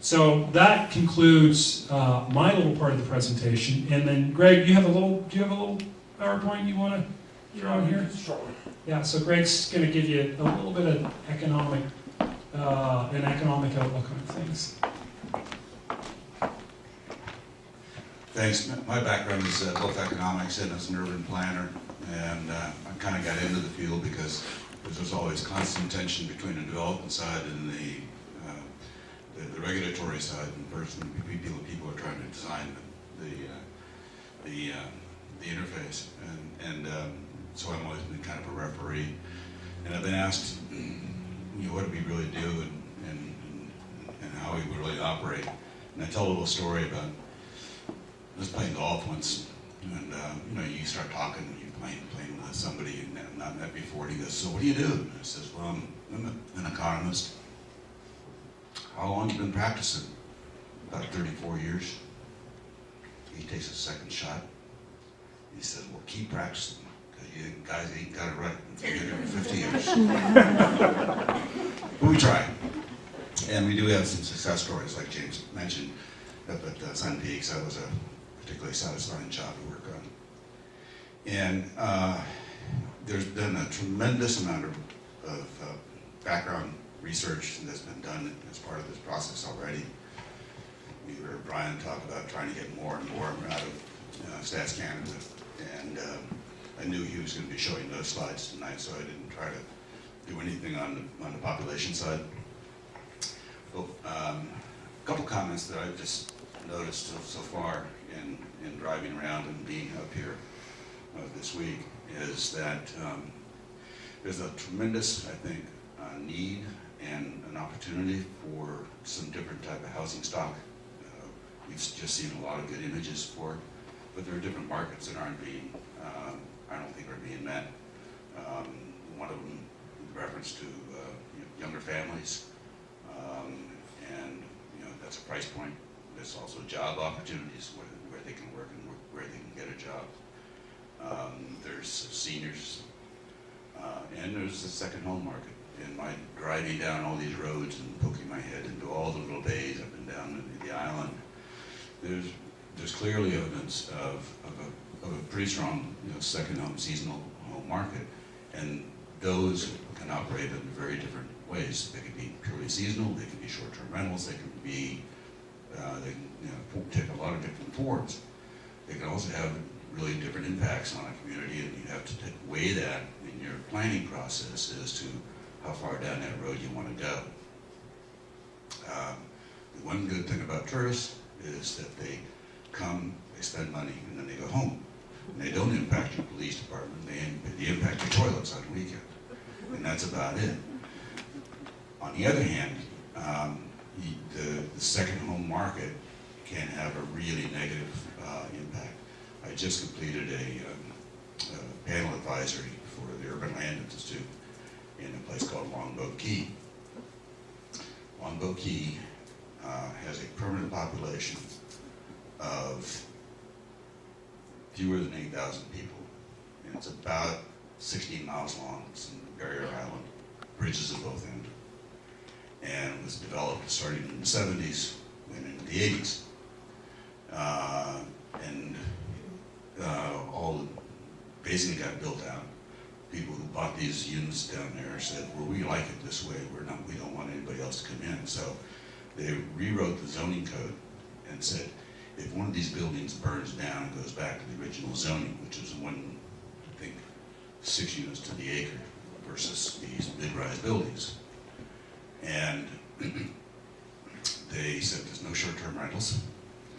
So that concludes my little part of the presentation. And then, Greg, do you have a little PowerPoint you want to throw in here? Sure. Yeah. So Greg's going to give you a little bit of economic outlook on things. Thanks. My background is both economics and as an urban planner, and I kind of got into the field because there's always constant tension between the development side and the regulatory side, and first people are trying to design the interface, and so I've always been kind of a referee, and I've been asked, what do we really do, and how we really operate, and I tell a little story about I was playing golf once, and you start talking, and you're playing with somebody you've not met before, and he goes, "So what do you do?" And I says, "Well, I'm an economist." "How long have you been practicing?" "About 34 years. He takes a second shot. He says, "Well, keep practicing, because you guys ain't got it right in 50 years." But we try. And we do have some success stories, like James mentioned, up at Sun Peaks. That was a particularly satisfying job to work on. And there's been a tremendous amount of background research that's been done as part of this process already. We heard Brian talk about trying to get more and more out of Stats Canada, and I knew he was going to be showing those slides tonight, so I didn't try to do anything on the population side. But, a couple comments that I've just noticed so far in driving around and being up here this week is that there's a tremendous, I think, need and an opportunity for some different type of housing stock. We've just seen a lot of good images for it, but there are different markets that aren't being, I don't think are being met. One of them, in reference to younger families, and that's a price point. There's also job opportunities where they can work and where they can get a job. There's seniors, and there's the second home market. And my driving down all these roads and poking my head into all the little bays up and down the island, there's clearly evidence of a pretty strong second home, seasonal home market, and those can operate in very different ways. They can be purely seasonal, they can be short-term rentals, they can be they can take a lot of different forms. They can also have really different impacts on a community, and you have to weigh that in your planning process as to how far down that road you want to go. The one good thing about tourists is that they come, they spend money, and then they go home. And they don't impact your police department, they impact your toilets on the weekend. And that's about it. On the other hand, the second home market can have a really negative impact. I just completed a panel advisory for the Urban Land Institute in a place called Longboat Key. Longboat Key has a permanent population of fewer than 8,000 people. And it's about 16 miles long. It's in the barrier island, bridges at both ends. And it was developed starting in the 70s and into the 80s. All basically got built out. People who bought these units down there said, well, we like it this way. We don't want anybody else to come in. So they rewrote the zoning code and said, if one of these buildings burns down and goes back to the original zoning, which is one, I think, 6 units to the acre versus these mid-rise buildings. And they said there's no short-term rentals,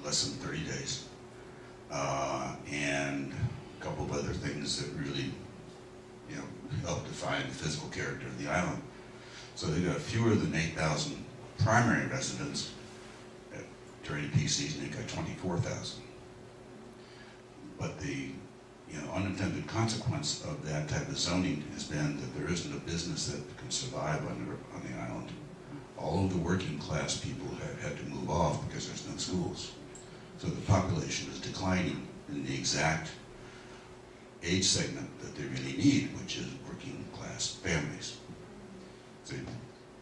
less than 30 days, and a couple of other things that really, help define the physical character of the island. So they've got fewer than 8,000 primary residents. During the peak season, they've got 24,000. But the unintended consequence of that type of zoning has been that there isn't a business that can survive on the island. All of the working class people have had to move off because there's no schools. So the population is declining in the exact age segment that they really need, which is working class families. So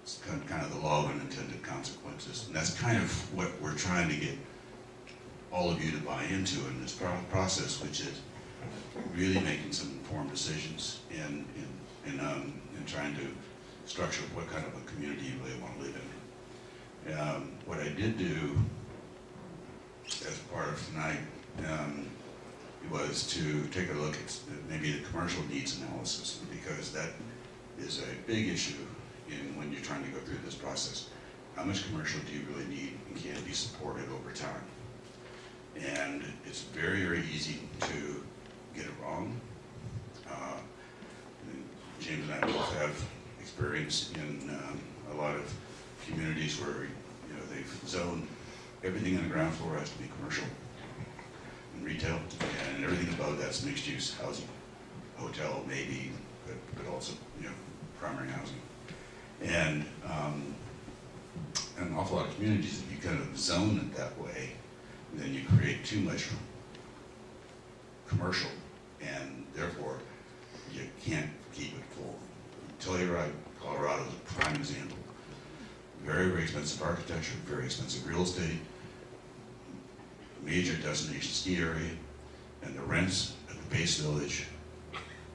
it's kind of the law of unintended consequences. And that's kind of what we're trying to get all of you to buy into in this process, which is really making some informed decisions and trying to structure what kind of a community you really want to live in. What I did do as part of tonight was to take a look at maybe the commercial needs analysis, because that is a big issue when you're trying to go through this process. How much commercial do you really need and can it be supported over time? And it's very, very easy to get it wrong. James and I both have experience in a lot of communities where they've zoned everything on the ground floor has to be commercial and retail, and everything above that's mixed use housing, hotel maybe, but also primary housing. And an awful lot of communities, if you kind of zone it that way, then you create too much commercial, and therefore you can't keep it full. Telluride, Colorado is a prime example. Very, very expensive architecture, very expensive real estate, major destination ski area, and the rents at the base village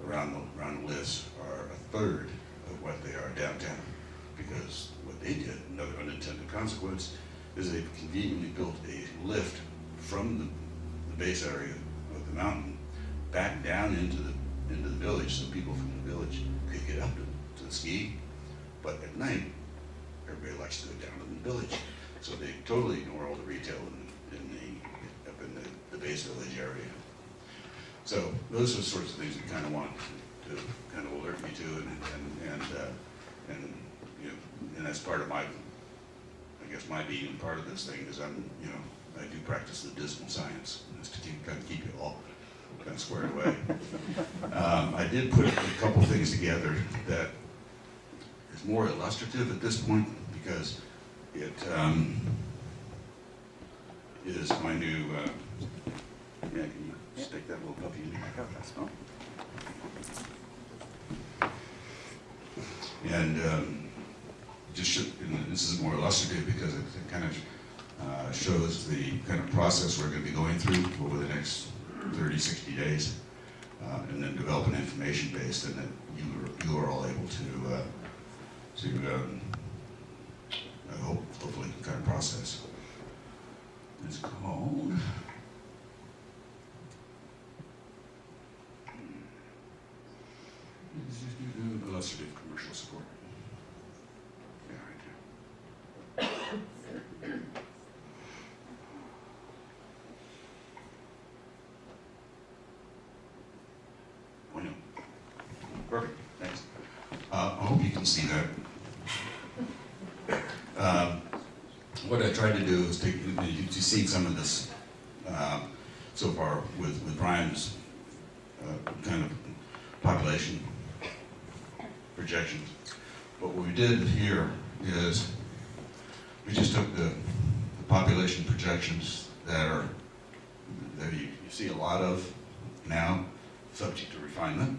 around the list are a third of what they are downtown. Because what they did, another unintended consequence, is they conveniently built a lift from the base area of the mountain back down into the village, so people from the village could get up to the ski. But at night, everybody likes to go down in the village, so they totally ignore all the retail up in the base village area. So those are the sorts of things we kind of want to kind of alert you to, and that's part of my being part of this thing is I do practice the dismal science, just to keep it all kind of squared away. I did put a couple things together that is more illustrative at this point, because it is going to, can you stick that little puppy in there? And this is more illustrative because it kind of shows the kind of process we're going to be going through over the next 30, 60 days, and then develop an information base, and that you are all able to hopefully kind of process. It's called illustrative commercial support. Yeah, right there. Oh, no. Perfect, thanks. I hope you can see that. What I tried to do is take, you've seen some of this so far with Brian's kind of population projections. But what we did here is we just took the population projections that you see a lot of now, subject to refinement,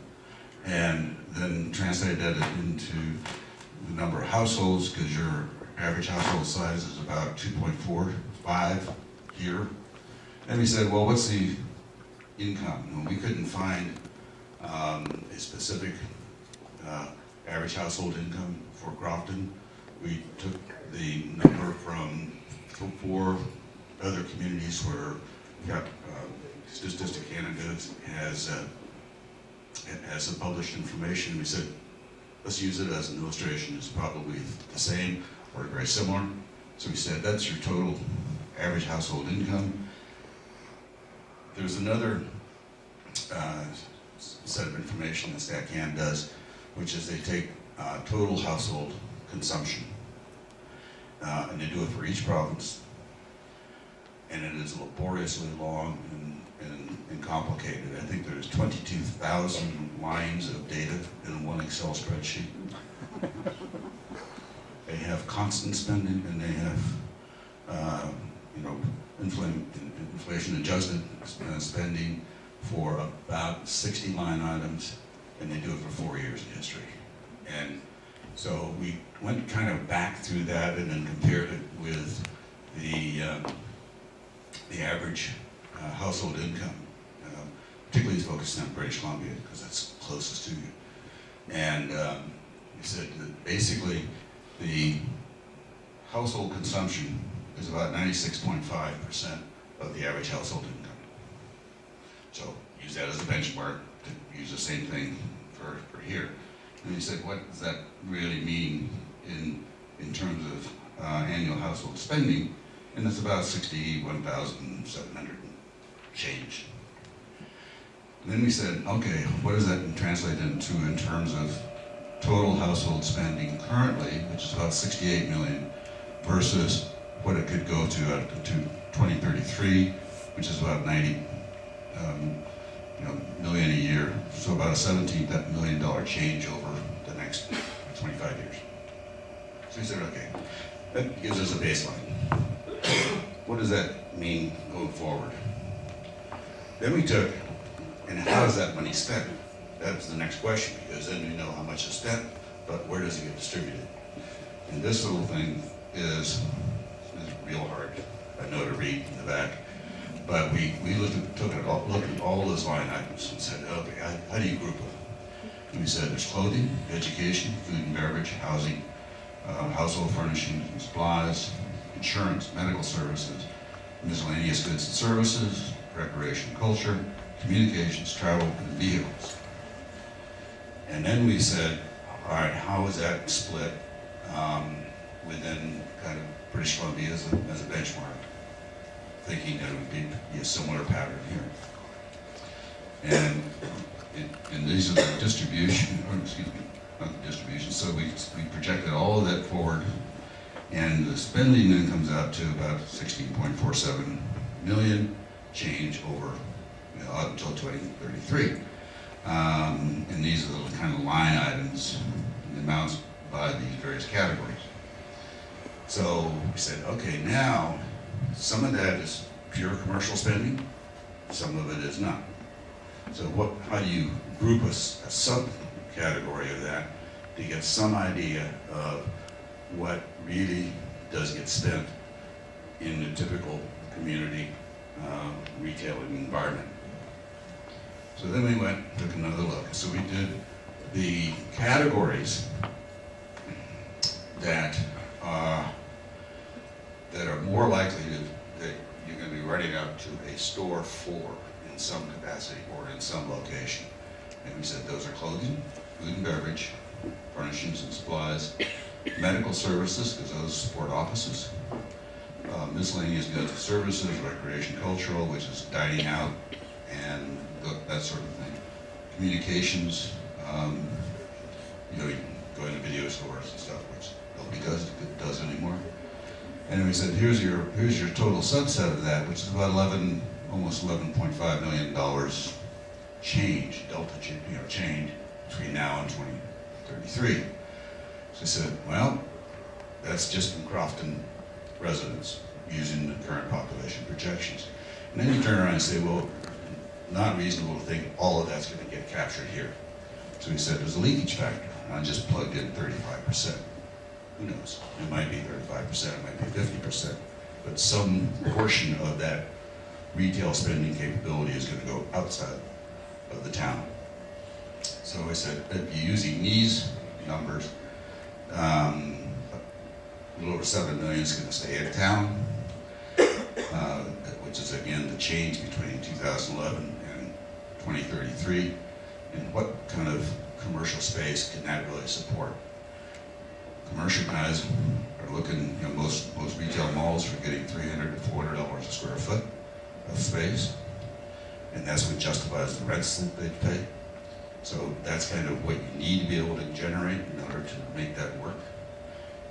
and then translated that into the number of households, because your average household size is about 2.45 here. And we said, well, what's the income? And we couldn't find a specific average household income for Crofton. We took the number from 4 other communities where Statistic Canada has some published information. We said, let's use it as an illustration. It's probably the same or very similar. So we said, that's your total average household income. There's another set of information that StatCan does, which is they take total household consumption, and they do it for each province. And it is laboriously long and complicated. I think there's 22,000 lines of data in one Excel spreadsheet. They have constant spending, and they have, inflation adjusted spending for about 60 line items, and they do it for 4 years in history. And so we went kind of back through that and then compared it with the average household income, particularly focused on British Columbia because that's closest to you. And he said that basically the household consumption is about 96.5% of the average household income. So use that as a benchmark to use the same thing for here. And he said, what does that really mean in terms of annual household spending? And it's about $61,700 change. And then we said, okay, what does that translate into in terms of total household spending currently, which is about 68 million, versus what it could go to 2033, which is about 90 million a year. So about a $17 million change over the next 25 years. So we said, okay, that gives us a baseline. What does that mean going forward? Then we took, and how is that money spent? That's the next question, because then we know how much is spent, but where does it get distributed? And this little thing is real hard, I know to read in the back, but we looked at all those line items and said, okay, how do you group them? And we said there's clothing, education, food and beverage, housing, household furnishings and supplies, insurance, medical services, miscellaneous goods and services, recreation and culture, communications, travel, and vehicles. And then we said, all right, how is that split within kind of British Columbia as a benchmark, thinking that it would be a similar pattern here. And these are the distribution, or excuse me, not the distribution, so we projected all of that forward, and the spending then comes out to about 16.47 million change over up until 2033. And these are the kind of line items, the amounts by these various categories. So we said, okay, now some of that is pure commercial spending, some of it is not. So how do you group a subcategory of that to get some idea of what really does get spent in the typical community retailing environment? So then we took another look. So we did the categories that are more likely that you're going to be renting out to a store for in some capacity or in some location. And we said those are clothing, food and beverage, furnishings and supplies, medical services, because those support offices, miscellaneous goods and services, recreation, cultural, which is dining out, and that sort of thing. Communications, you can go into video stores and stuff, which nobody does anymore. And we said, here's your total subset of that, which is about almost $11.5 million change, delta change between now and 2033. So I said, well, that's just in Crofton residents using the current population projections. And then you turn around and say, well, not reasonable to think all of that's going to get captured here. So we said there's a leakage factor. And I just plugged in 35%. Who knows? It might be 35%, it might be 50%. But some portion of that retail spending capability is going to go outside of the town. So I said, if you're using these numbers, a little over 7 million is going to stay in town, which is again the change between 2011 and 2033. And what kind of commercial space can that really support? Commercial guys are looking, most retail malls are getting $300 to $400 a square foot of space, and that's what justifies the rents that they pay. So that's kind of what you need to be able to generate in order to make that work.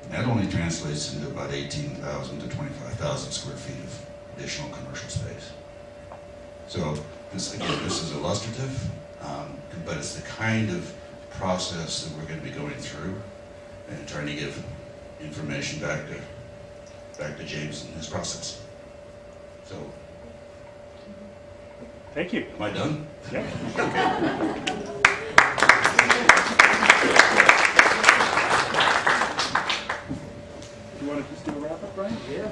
And that only translates into about 18,000 to 25,000 square feet of additional commercial space. So this is illustrative, but it's the kind of process that we're going to be going through and trying to give information back to James and his process. So, thank you. Am I done? Yeah. You want to just do a wrap up, Brian? Yeah.